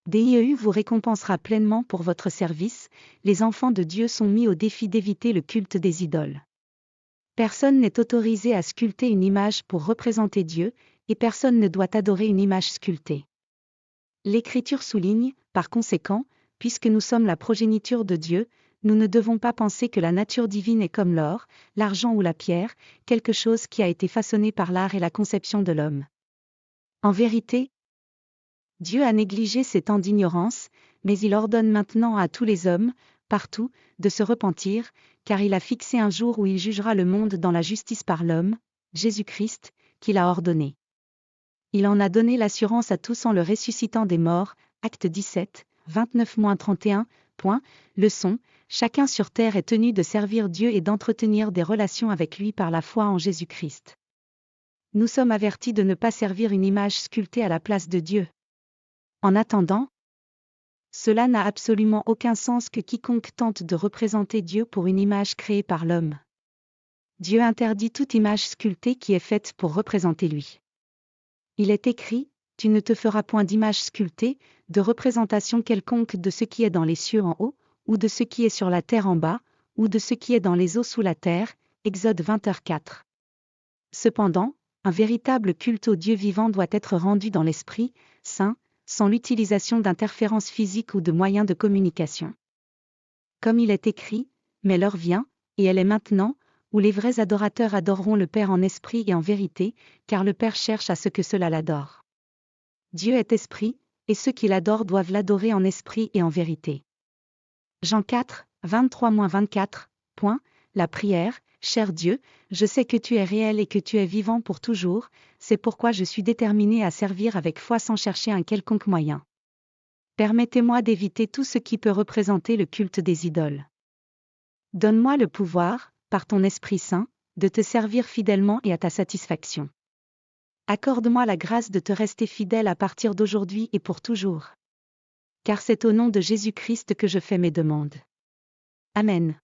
DIEU vous récompensera pleinement pour votre service. Les enfants de Dieu sont mis au défi d'éviter le culte des idoles. Personne n'est autorisé à sculpter une image pour représenter Dieu, et personne ne doit adorer une image sculptée. L'Écriture souligne, par conséquent, puisque nous sommes la progéniture de Dieu, nous ne devons pas penser que la nature divine est comme l'or, l'argent ou la pierre, quelque chose qui a été façonné par l'art et la conception de l'homme. En vérité, Dieu a négligé ces temps d'ignorance, mais il ordonne maintenant à tous les hommes, partout, de se repentir, car il a fixé un jour où il jugera le monde dans la justice par l'homme, Jésus-Christ, qu'il a ordonné. Il en a donné l'assurance à tous en le ressuscitant des morts, Acte 17, 29-31, Leçon, chacun sur terre est tenu de servir Dieu et d'entretenir des relations avec lui par la foi en Jésus-Christ. Nous sommes avertis de ne pas servir une image sculptée à la place de Dieu. En attendant, cela n'a absolument aucun sens que quiconque tente de représenter Dieu pour une image créée par l'homme. Dieu interdit toute image sculptée qui est faite pour représenter lui. Il est écrit, « Tu ne te feras point d'image sculptée, de représentation quelconque de ce qui est dans les cieux en haut, ou de ce qui est sur la terre en bas, ou de ce qui est dans les eaux sous la terre. » Exode 20h4. Cependant, un véritable culte au Dieu vivant doit être rendu dans l'Esprit Saint, sans l'utilisation d'interférences physiques ou de moyens de communication. Comme il est écrit, « Mais l'heure vient, et elle est maintenant, où les vrais adorateurs adoreront le Père en esprit et en vérité, car le Père cherche à ce que cela l'adore. » Dieu est esprit, et ceux qui l'adorent doivent l'adorer en esprit et en vérité. Jean 4, 23-24, La prière, cher Dieu, je sais que tu es réel et que tu es vivant pour toujours, c'est pourquoi je suis déterminé à servir avec foi sans chercher un quelconque moyen. Permettez-moi d'éviter tout ce qui peut représenter le culte des idoles. Donne-moi le pouvoir, par ton Esprit Saint, de te servir fidèlement et à ta satisfaction. Accorde-moi la grâce de te rester fidèle à partir d'aujourd'hui et pour toujours. Car c'est au nom de Jésus-Christ que je fais mes demandes. Amen.